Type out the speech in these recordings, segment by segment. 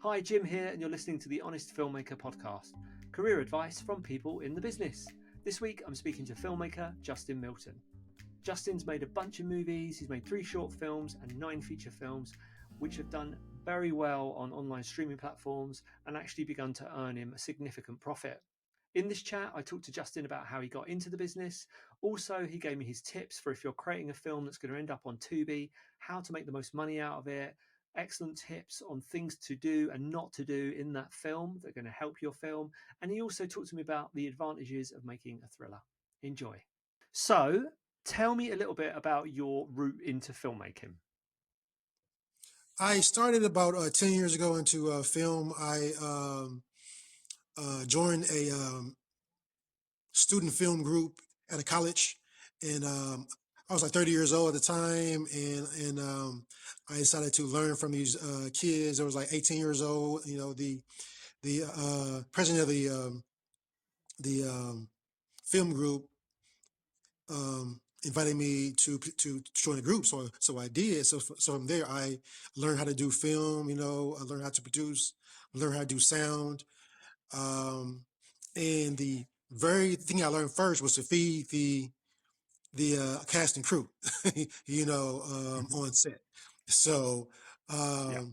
Hi, Jim here, and you're listening to the Honest Filmmaker podcast, career advice from people in the business. This week, I'm speaking to filmmaker Justin Milton. Justin's made a bunch of movies, he's made 3 short films and 9 feature films, which have done very well on online streaming platforms and actually begun to earn him a significant profit. In this chat, I talked to Justin about how he got into the business. Also, he gave me his tips for if you're creating a film that's going to end up on Tubi, how to make the most money out of it, excellent tips on things to do and not to do in that film that are going to help your film. And he also talked to me about the advantages of making a thriller. Enjoy. So, tell me a little bit about your route into filmmaking. I started about 10 years ago into film. I joined a student film group at a college, and I was like 30 years old at the time, and I decided to learn from these kids. I was like 18 years old. You know, the president of the film group invited me to join the group, so I did. So from there, I learned how to do film. You know, I learned how to produce, learned how to do sound, and the very thing I learned first was to feed the cast and crew, you know, on set. So Yeah.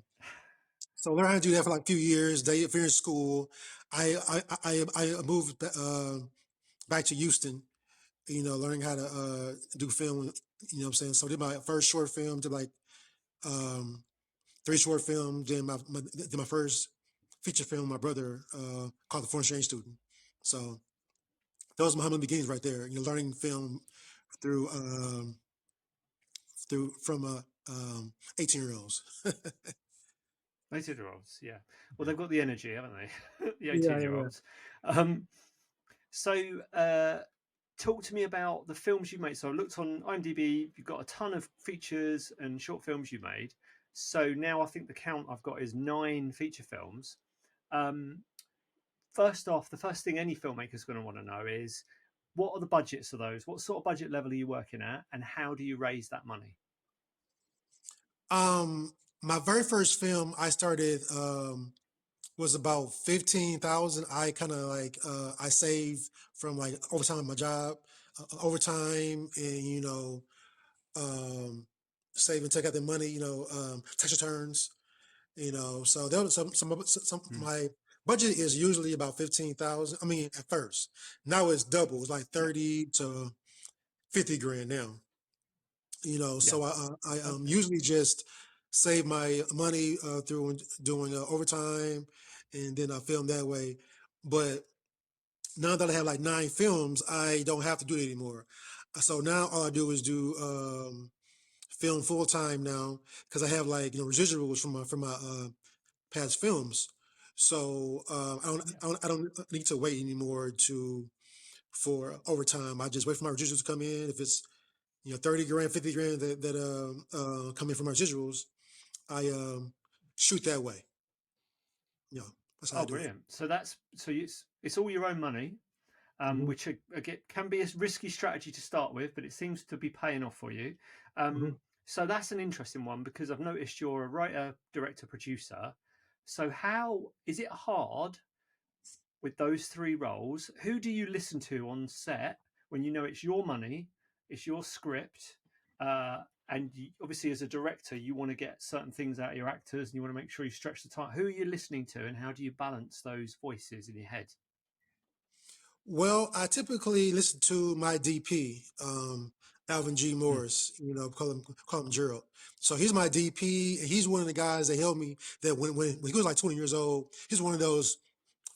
so I learned how to do that for like a few years. They finished school. I moved back to Houston, you know, learning how to do film, you know what I'm saying? So I did my first short film, did like 3 short films, then my first feature film, my brother, called The Foreign Exchange Student. So those are my humble beginnings right there, you know, learning film through from 18-year-olds. 18-year-olds, yeah. Well, they've got the energy, haven't they? The Yeah. 18-year-olds. So, talk to me about the films you made. So I looked on IMDb, you've got a ton of features and short films you made. So now I think the count I've got is 9 feature films. First off, the first thing any filmmaker is going to want to know is, what are the budgets of those? What sort of budget level are you working at, and how do you raise that money? My very first film I started was about 15,000. I kind of like I saved from like overtime at my job, overtime, and you know, save and take out the money, you know, tax returns, you know. So there was some Hmm. my budget is usually about 15,000. I mean, at first, now it's double. It's like Yeah, 30 to 50 grand now, you know. yeah, So I okay, usually just save my money through doing overtime, and then I film that way. But now that I have like 9 films, I don't have to do it anymore. So now all I do is do film full time now, because I have like, you know, residuals from my past films. So yeah. I don't need to wait anymore for overtime. I just wait for my residuals to come in. If it's, you know, 30 grand, 50 grand that come in from my residuals, I shoot that way. You know, that's how I Oh, do it. brilliant. So it's all your own money, Hmm. which again can be a risky strategy to start with, but it seems to be paying off for you. Hmm. So that's an interesting one because I've noticed you're a writer, director, producer. So how is it hard with those 3 roles? Who do you listen to on set when you know it's your money, it's your script, and obviously as a director you want to get certain things out of your actors and you want to make sure you stretch the time. Who are you listening to, and how do you balance those voices in your head? Well, I typically listen to my DP, Alvin G. Mm. Morris, you know, call him Gerald. So he's my DP, and he's one of the guys that helped me. That when he was like 20 years old, he's one of those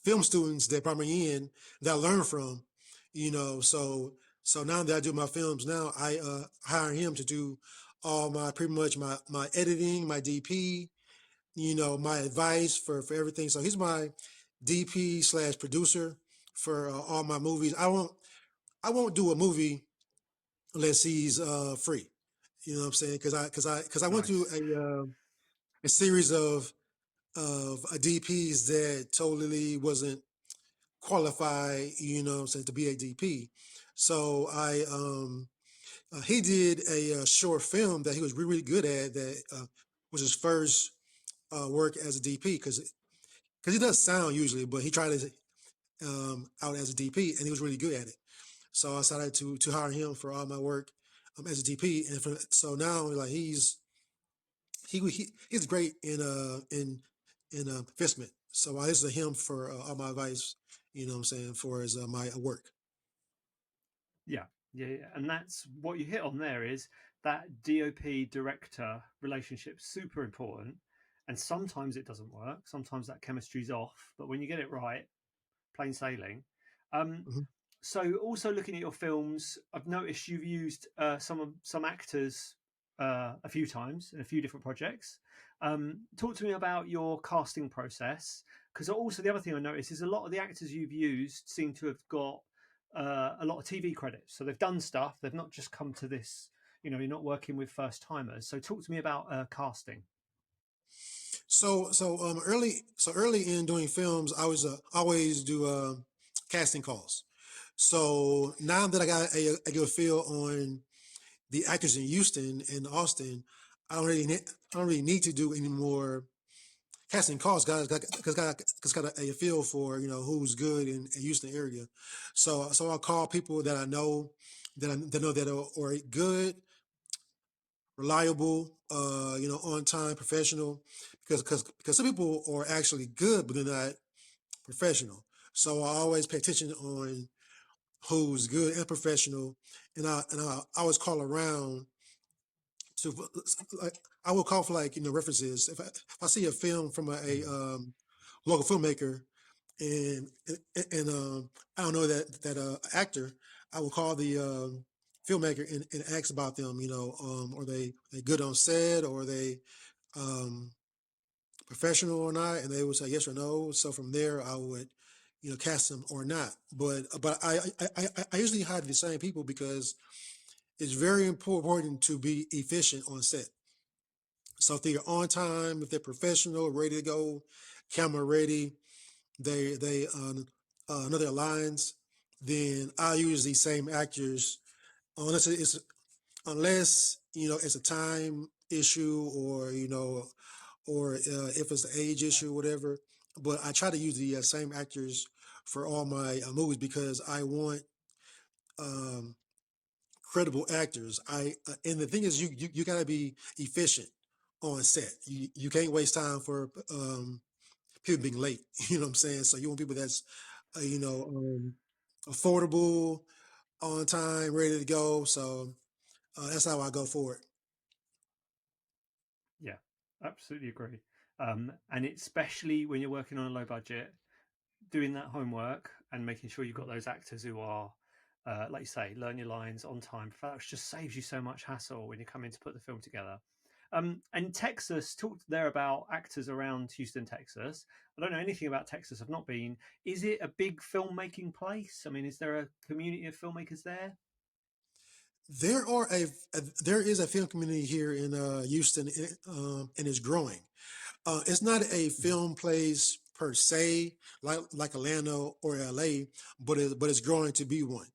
film students that brought me in that I learned from, you know. So now that I do my films now, I hire him to do all my pretty much my editing, my DP, you know, my advice for everything. So he's my DP slash producer for all my movies. I won't do a movie unless he's free. You know what I'm saying? Because I went through Nice. a series of DPs that totally wasn't qualified. You know what I'm saying, to be a DP. So he did a short film that he was really, really good at, that was his first work as a DP, because because he does sound usually, but he tried it out as a DP, and he was really good at it. So I decided to hire him for all my work as a DP, and so now like he's great in investment. So I listen to him for all my advice. You know what I'm saying, for his my work. Yeah, yeah, and that's what you hit on there is that DOP director relationship super important. And sometimes it doesn't work. Sometimes that chemistry's off. But when you get it right, plain sailing. Um, Mhm. so also looking at your films, I've noticed you've used some actors a few times in a few different projects. Talk to me about your casting process, because also the other thing I noticed is a lot of the actors you've used seem to have got a lot of TV credits. So they've done stuff. They've not just come to this. You know, you're not working with first timers. So talk to me about casting. Early in doing films, I was always do casting calls. So now that I got a good feel on the actors in Houston and Austin, I don't really need to do any more casting calls, guys, because got a feel for who's good in Houston area. So I'll call people that I know that are good, reliable, on time, professional, because some people are actually good, but they're not professional. So I always pay attention on who's good and professional, and I always call around to like I will call for references. If I see a film from a local filmmaker and I don't know that actor, I will call the filmmaker and ask about them. Are they good on set, or are they um, professional or not? And they would say yes or no. So from there, I would cast them or not. But I usually hire the same people because it's very important to be efficient on set. So if they're on time, if they're professional, ready to go, camera ready, they know their lines, then I use these same actors unless unless it's a time issue, or if it's an age issue, whatever. But I try to use the same actors for all my movies because I want um, credible actors. And the thing is, you got to be efficient on set. You can't waste time for people being late. You know what I'm saying? So you want people that's affordable, on time, ready to go. So that's how I go for it. Yeah, absolutely agree. And especially when you're working on a low budget, doing that homework and making sure you've got those actors who are, like you say, learn your lines on time. That just saves you so much hassle when you're coming to put the film together. And Texas, talked there about actors around Houston, Texas. I don't know anything about Texas. I've not been. Is it a big filmmaking place? I mean, is there a community of filmmakers there? There is a film community here in Houston, and it's growing. It's not a film place per se, like Atlanta or LA, but it's growing to be one.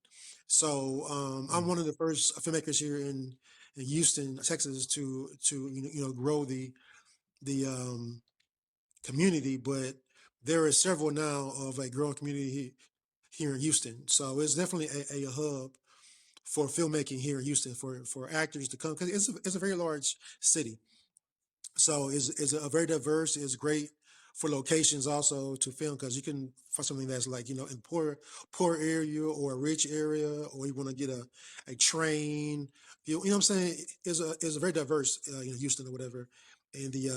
So I'm Mm. one of the first filmmakers here in Houston, Texas, to grow the community. But there are several now of a growing community here in Houston. So it's definitely a hub for filmmaking here in Houston for actors to come, because it's a very large city. So it's a very diverse. It's great for locations also to film, because you can find something that's like in poor area or a rich area, or you want to get a train. You know what I'm saying? Is a very diverse Houston or whatever in the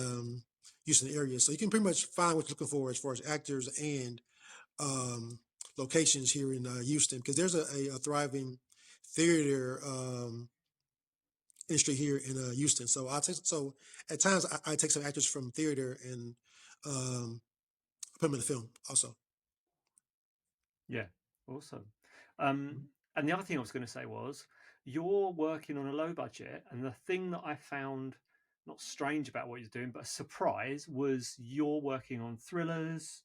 Houston area. So you can pretty much find what you're looking for as far as actors and um, locations here in Houston, because there's a thriving theater industry here in Houston. So at times I take some actors from theater and um, put them in the film also. Yeah, awesome. Um, and the other thing I was going to say was you're working on a low budget, and the thing that I found not strange about what you're doing, but a surprise was you're working on thrillers,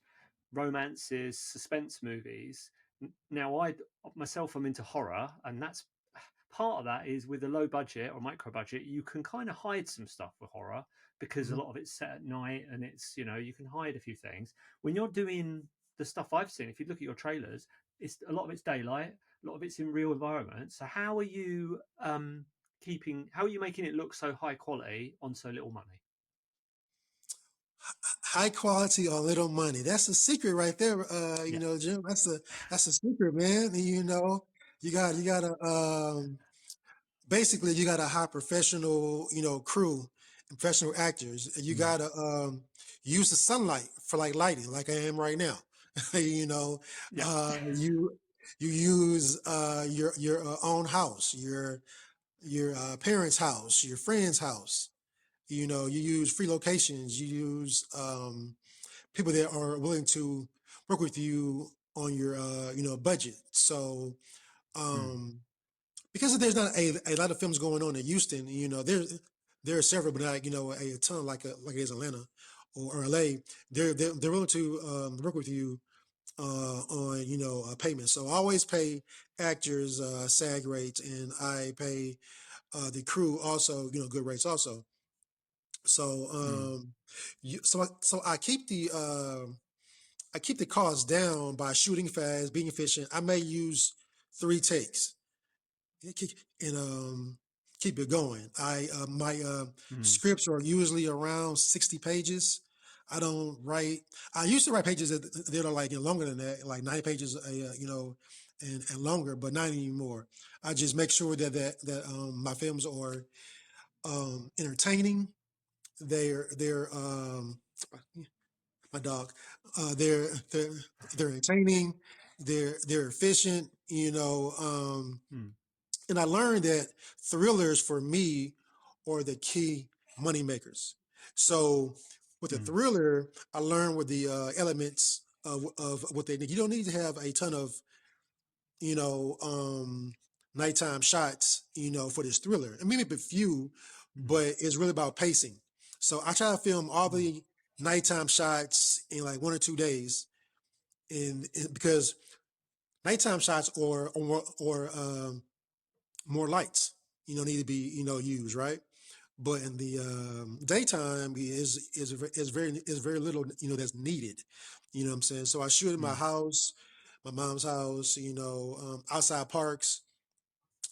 romances, suspense movies. Now, I myself am into horror, and that's part of that is with a low budget or micro budget, you can kind of hide some stuff with horror. because a Mhm. lot of it's set at night and it's, you can hide a few things. When you're doing the stuff I've seen, if you look at your trailers, it's a lot of it's daylight, a lot of it's in real environments. So how are you how are you making it look so high quality on so little money? High quality on little money. That's a secret right there. Yeah. Jim, that's a secret, man. You gotta, basically you got to hire professional, crew and professional actors. You Mm. got to use the sunlight for like lighting, like I am right now. you know, Yeah. you use your own house, your parents' house, your friend's house. You use free locations. You use people that are willing to work with you on your budget. So Mm. um, because there's not a lot of films going on in Houston, there are several, but not a ton like it is Atlanta or LA. They're willing to work with you on payment. So I always pay actors SAG rates, and I pay the crew also good rates also. So Mm. so I keep the cost down by shooting fast, being efficient. I may use 3 takes and keep it going. I my Mm. scripts are usually around 60 pages. I don't write. I used to write pages that are like longer than that, like 9 pages, and longer, but not anymore. I just make sure that my films are entertaining. They're my dog. They're they're entertaining. They're efficient. Mm. And I learned that thrillers for me are the key money makers. So with a Mm. thriller, I learned with the elements of what they need. You don't need to have a ton of, you know, um, nighttime shots, for this thriller. I mean, maybe a few, Mm. but it's really about pacing. So I try to film all Mm. the nighttime shots in like 1 or 2 days, and because nighttime shots or more lights, need to be used, right? But in the daytime is very little that's needed. You know what I'm saying? So I shoot in my Mm. house, my mom's house, outside parks.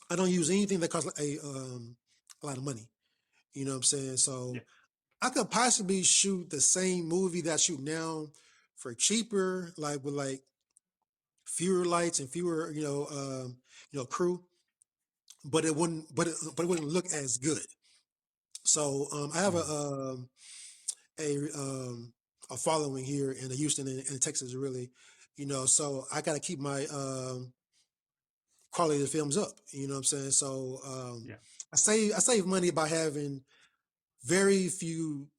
I don't use anything that costs a lot of money. You know what I'm saying? Yeah. So I could possibly shoot the same movie that I shoot now for cheaper, like with like fewer lights and fewer crew, but it wouldn't look as good. So I have Mm. a a following here in Houston and Texas, really. So I got to keep my quality of the films up. You know what I'm saying? So Yeah. I save money by having very few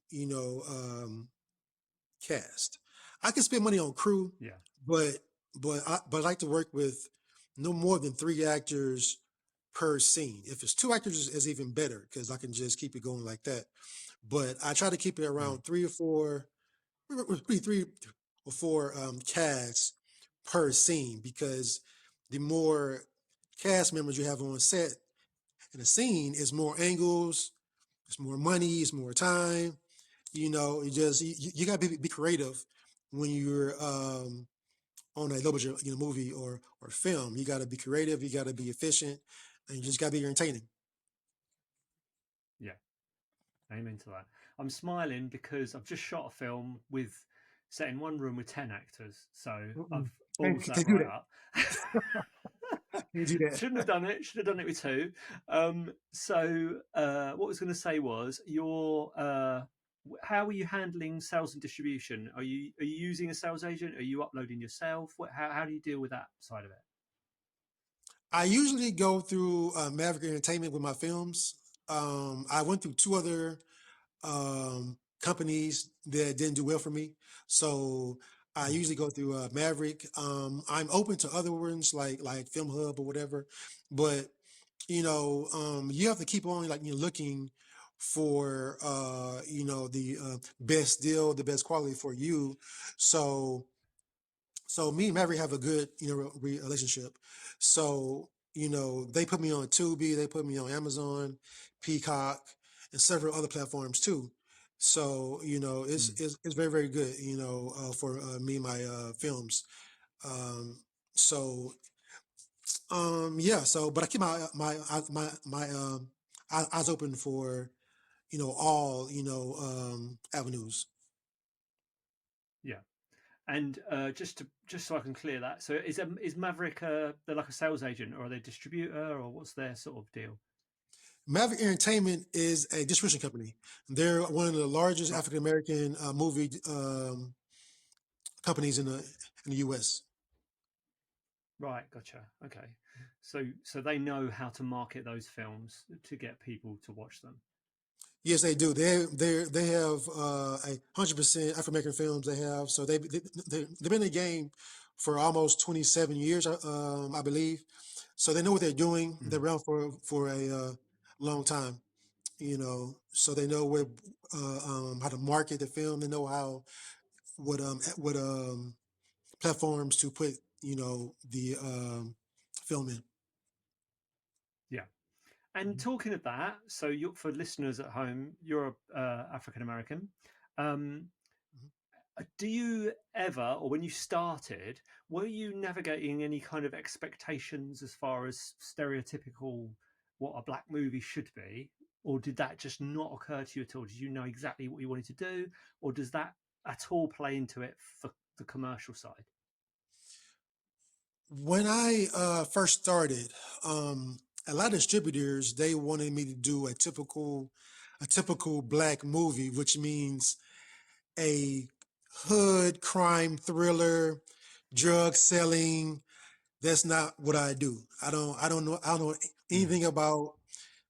cast. I can spend money on crew, Yeah. but but I like to work with no more than 3 actors per scene. If it's 2 actors, is even better because I can just keep it going like that. But I try to keep it Mm. around 3 or 4 casts per scene, because the more cast members you have on set in a scene is more angles, it's more money, it's more time. You gotta be creative when you're on a low budget movie or film. You gotta be creative, you gotta be efficient, and you just gotta be entertaining. Yeah. Amen to that. I'm smiling because I've just shot a film with set in one room with 10 actors. So Mm-mm. I've Can't, balls that can't do right that. up. Can't do that. Shouldn't have done it. Should have done it with two. What I was going to say was how are you handling sales and distribution? Are you using a sales agent? Are you uploading yourself? How do you deal with that side of it? I usually go through Maverick Entertainment with my films. I went through 2 other companies that didn't do well for me, so I Mm. usually go through Maverick. I'm open to other ones like Film Hub or whatever, but you have to keep on like looking for the best deal, the best quality for you. So me and Maverick have a good, relationship. So, they put me on Tubi, they put me on Amazon, Peacock, and several other platforms too. So Mm. it's very very good. For me and my films. Um, so yeah. So, but I keep my eyes open for all avenues. Yeah. And just so I can clear that, so is Maverick they're like a sales agent, or are they a distributor, or what's their sort of deal? Maverick Entertainment is a distribution company. They're one of the largest Right, African American movie companies in the U.S. right, gotcha. Okay, so they know how to market those films to get people to watch them. Yes, they do. They have 100% African American films. They have so they've been in the game for almost 27 years, I believe. So they know what they're doing. They're Mm. around for a long time. So they know where how to market the film. They know how what platforms to put the film in. Yeah. And Mhm. talking of that, so you for listeners at home, you're African American. Um, Mhm. do you ever, or when you started, were you navigating any kind of expectations as far as stereotypical what a black movie should be? Or did that just not occur to you at all? Did you know exactly what you wanted to do? Or does that at all play into it for the commercial side? When I first started, a lot of distributors they wanted me to do a typical black movie, which means a hood crime thriller, drug selling. That's not what I do. I don't know Mm. anything about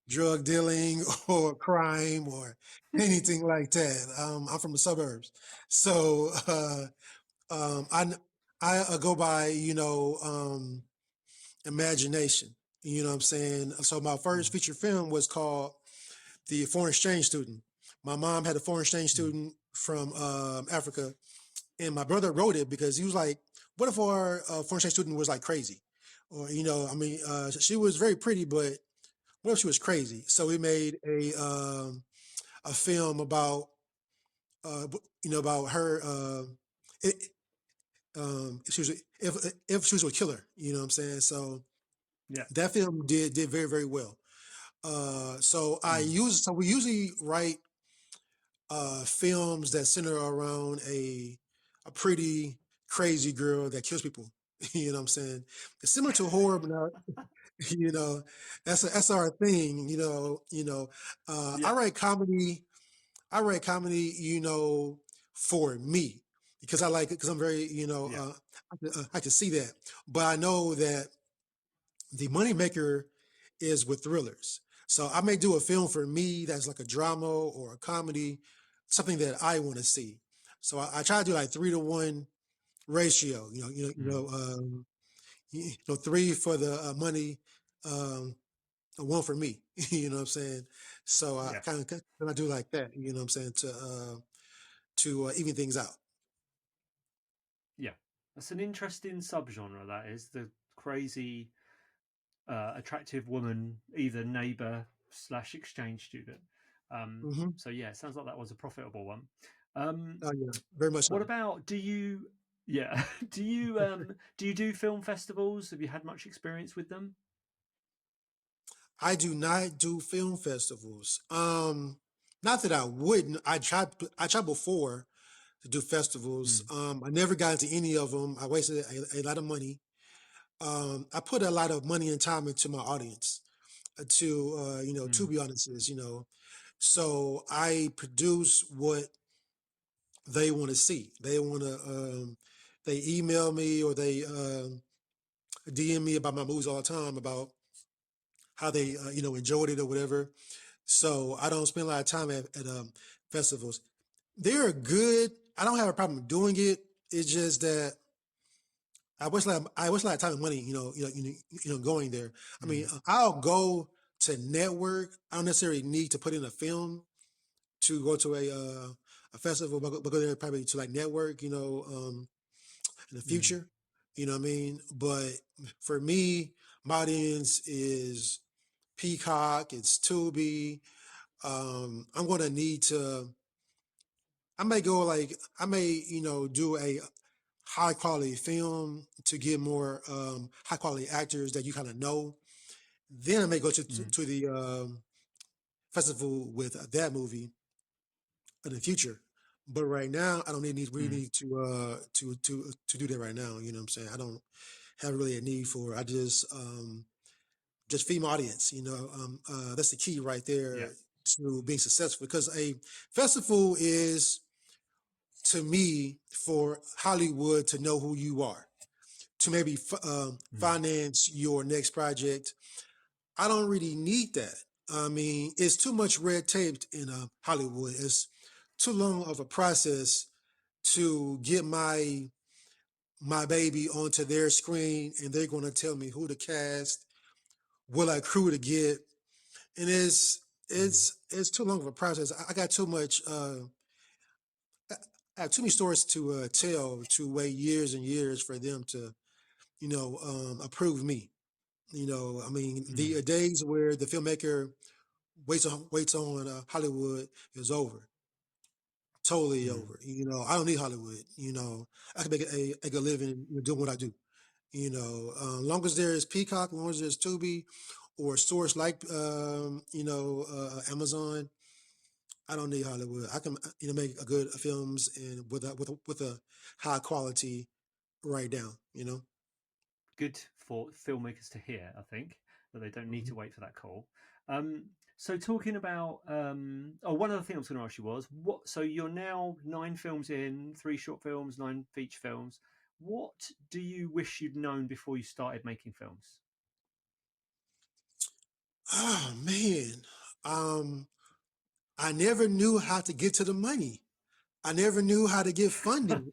drug dealing or crime or anything like that. I'm from the suburbs, so I go by imagination. You know what I'm saying? So my Mm. first feature film was called The Foreign Exchange Student. My mom had a foreign exchange Mm. student from Africa, and my brother wrote it because he was like, "What if our foreign exchange student was like crazy?" Or I mean, she was very pretty, but what if she was crazy? So we made a film about uh, about her. It, if she was if she was a killer, you know what I'm saying? So Yeah. that film did very very well. Mm. So we usually write films that center around a pretty crazy girl that kills people. You know what I'm saying? It's similar to horror, but not, you know, that's our thing. I Yeah. write comedy. I write comedy. For me because I like it because I'm very Yeah. I can see that, but I know that the moneymaker is with thrillers. So I may do a film for me that's like a drama or a comedy, something that I want to see. So I try to do like 3-to-1 ratio. Mm. Three for the money, um, one for me. You know what I'm saying? So I Yeah. kind of do like that. You know what I'm saying to even things out. Yeah. That's an interesting subgenre. That is the crazy attractive woman, either neighbor slash exchange student. Hmm. So yeah, it sounds like that was a profitable one. Um, Oh yeah, very much what so. about do you? Yeah, do you do film festivals? Have you had much experience with them? I do not do film festivals. Not that I wouldn't. I tried before to do festivals. Mm, I never got into any of them. I wasted a lot of money. I put a lot of money and time into my audience. To mm, be honest, so I produce what they want to see. They want to. They email me or they DM me about my movies all the time about how they enjoyed it or whatever. So I don't spend a lot of time at festivals. They're good. I don't have a problem doing it. It's just that I waste a lot of time and money, going there. I mean, mm, I'll go to network. I don't necessarily need to put in a film to go to a festival, but go there probably to like network, in the mm. future. You know what I mean? But for me, my audience is Peacock, it's Tubi. I'm going to need to. I may go like I may do a high quality film to get more high quality actors that you kind of know. Then I may go to the festival with that movie in the future. But right now, I don't really Mm. need to do that right now. You know what I'm saying? I don't have really a need for it. I just feed my audience. That's the key right Yeah. there to being successful. Because a festival is, to me, for Hollywood to know who you are, to maybe Mm. finance your next project. I don't really need that. I mean, it's too much red tape in Hollywood. It's too long of a process to get my baby onto their screen, and they're going to tell me who to cast, what I crew to get, and Mm. it's too long of a process. I got too much. I have too many stories to tell to wait years and years for them to approve me. I mean, Mm. the days where the filmmaker waits on Hollywood is over. Totally Mm. over. I don't need Hollywood. I can make a good living doing what I do. Long as there is Peacock, long as there's Tubi, or a source like Amazon, I don't need Hollywood. I can make a good films and with a high quality right down. Good for filmmakers to hear, I think, that they don't need to Mhm. wait for that call. So talking about one other thing I was going to ask you was what? So you're now 9 films in, 3 short films, 9 feature films. What do you wish you'd known before you started making films? Oh man, um, I never knew how to get to the money. I never knew how to get funding.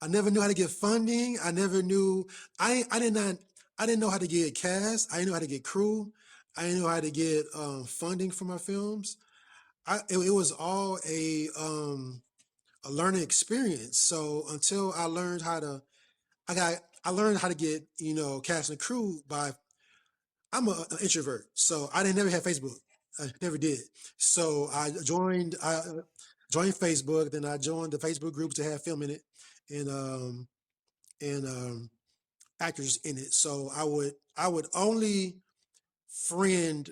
I never knew how to get funding. I never knew. I did not. I didn't know how to get cast. I didn't know how to get crew. I didn't know how to get funding for my films. It was all a learning experience. So until I learned how to, I learned how to get cast and crew by. An introvert, so I didn't never have Facebook. I never did. So I joined Facebook. Then I joined the Facebook groups that have film in it, and actors in it. So I would only friend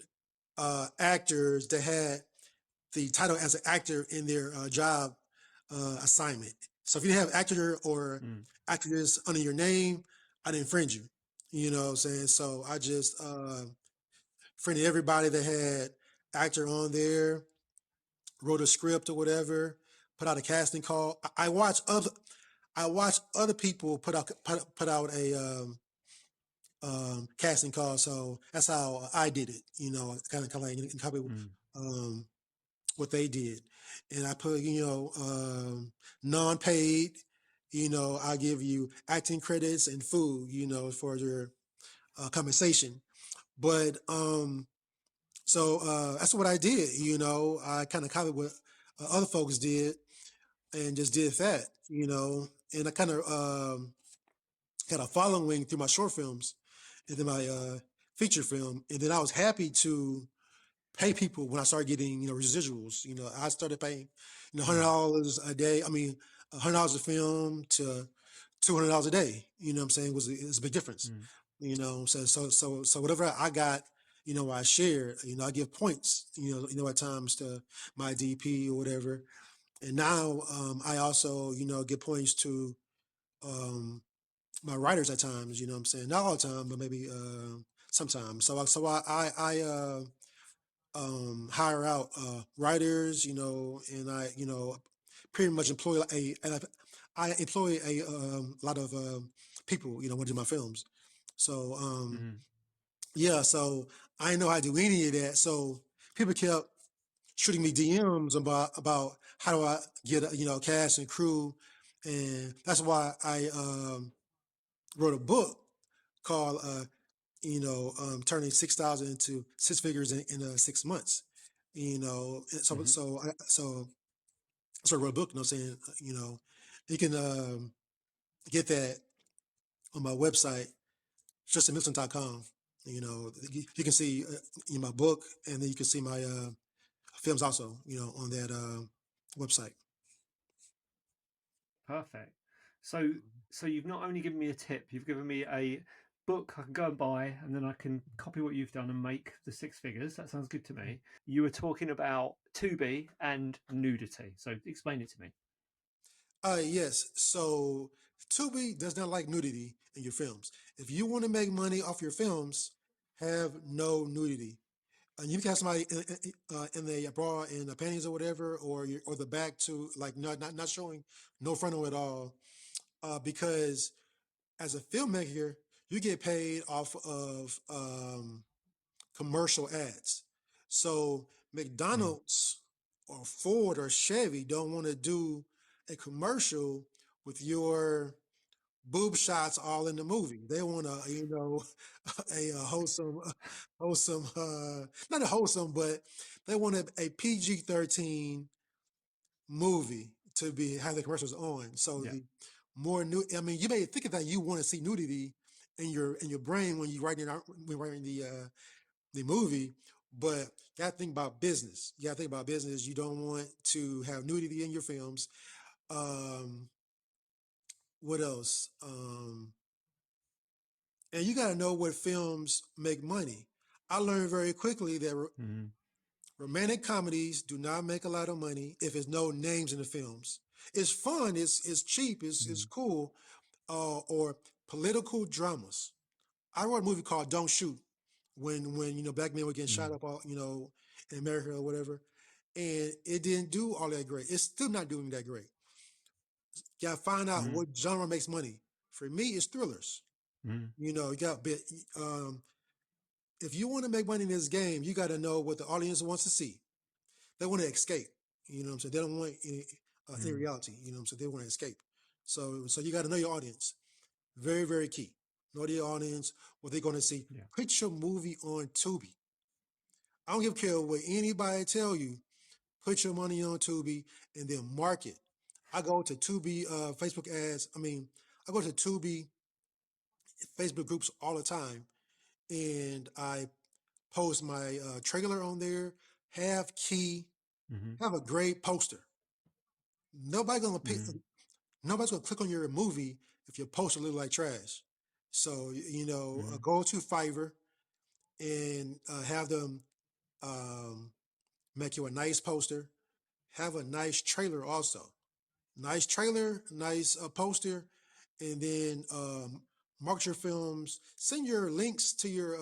actors that had the title as an actor in their job assignment. So if you didn't have actor or Mm. actress under your name, I didn't friend you. You know what I'm saying? So I just friended everybody that had actor on there, wrote a script or whatever, put out a casting call. I watch other people put out a casting call. So that's how I did it. Kind of like copy Mm. um, what they did, and I put non-paid. I give you acting credits and food. For your compensation. But so that's what I did. I kind of copied what other folks did and just did that. And I kind of got a following through my short films and then my feature film. And then I was happy to pay people when I started getting, residuals. I started paying, Mm. $100 a day. I mean, $100 a film to $200 a day. What I'm saying is a big difference. Mm. So whatever I got, I shared. I give points. At times to my DP or whatever. And now I also, give points to um, my writers at times. What I'm saying, not all the time, but maybe sometimes. So I hire out writers, and I pretty much employ I employ a lot of people, when I do my films. So Mm. yeah, so I didn't know how to do any of that. So people kept shooting me DMs about how do I get cast and crew, and that's why I wrote a book called turning 6,000 into six figures in 6 months. So Mm. so I, so so I wrote a book. I'm saying, you can get that on my website, justinmilton.com. You can see my book, and then you can see my films also. On that website. Perfect. So, so you've not only given me a tip, you've given me a book I can go and buy, and then I can copy what you've done and make the six figures. That sounds good to me. You were talking about Tubi and nudity. So explain it to me. Yes. So Tubi does not like nudity in your films. If you want to make money off your films, have no nudity. And you can have somebody in the bra in the panties or whatever, or the back to like not showing no frontal at all, because as a filmmaker you get paid off of commercial ads. So Mm, McDonald's or Ford or Chevy don't want to do a commercial with your boob shots all in the movie. They want a, a wholesome, not a wholesome, but they want a PG-13 movie to be have the commercials on. So yeah. the more new, I mean, you may think of that you want to see nudity in your brain when you writing the movie, but you got to think about business. You got to think about business. You don't want to have nudity in your films. Um, what else? And you got to know what films make money. I learned very quickly that Mm, romantic comedies do not make a lot of money if there's no names in the films. It's fun, it's cheap, it's mm, cool. Or political dramas. I wrote a movie called Don't Shoot when black men were getting mm, shot up all in America or whatever, and it didn't do all that great. It's still not doing that great. You got to find out mm, what genre makes money. For me, it's thrillers. mm, You got bit. If you want to make money in this game, you got to know what the audience wants to see. They want to escape. You know what I'm saying? They don't want any mm, reality. You know what I'm saying? They want to escape. So you got to know your audience. Very, very key. Know the audience, what they're going to see. yeah. Put your movie on Tubi. I don't give a care what anybody tell you. Put your money on Tubi and then market. I go to Tubi Facebook ads. I go to Tubi Facebook groups all the time, and I post my trailer on there. Have key. Mm-hmm, Have a great poster. Nobody gonna pick. mm, Nobody's gonna click on your movie if your poster look like trash. So mm, go to Fiverr and have them um, make you a nice poster. Have a nice trailer also. Nice trailer, nice poster, and then market your films. Send your links to your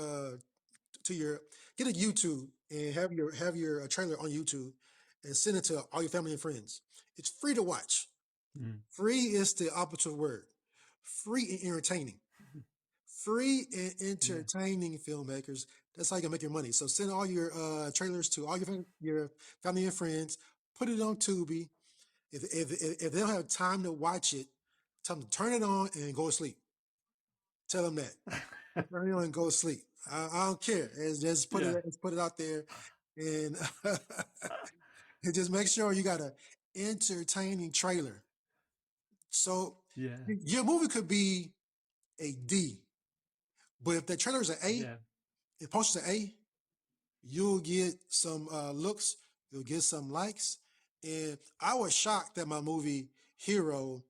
get a YouTube and have your trailer on YouTube and send it to all your family and friends. It's free to watch. mm, Free is the operative word. Free and entertaining. Free and yeah. entertaining filmmakers. That's how you can make your money. So send all your trailers to all your family and friends. Put it on Tubi. If they don't have time to watch it, tell them to turn it on and go to sleep. Tell them that. Turn it on and go to sleep. I don't care. Yeah. Let's put it out there, and, and just make sure you got an entertaining trailer. So Yeah. your movie could be a D, but if the trailer is an A, Yeah. if poster's an A, you'll get some looks, you'll get some likes. And I was shocked that my movie Hero.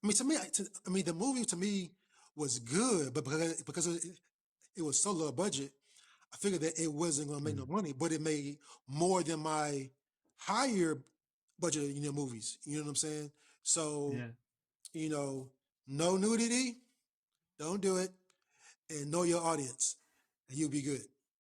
The movie to me was good, but because it was so low budget, I figured that it wasn't going to make no Mm, money. But it made more than my higher budget, movies. You know what I'm saying? So yeah. you know, no nudity, don't do it, and know your audience, and you'll be good.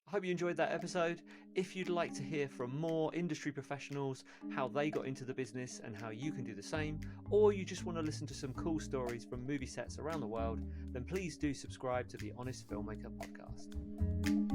I hope you enjoyed that episode. If you'd like to hear from more industry professionals, how they got into the business and how you can do the same, or you just want to listen to some cool stories from movie sets around the world, then please do subscribe to the Honest Filmmaker podcast.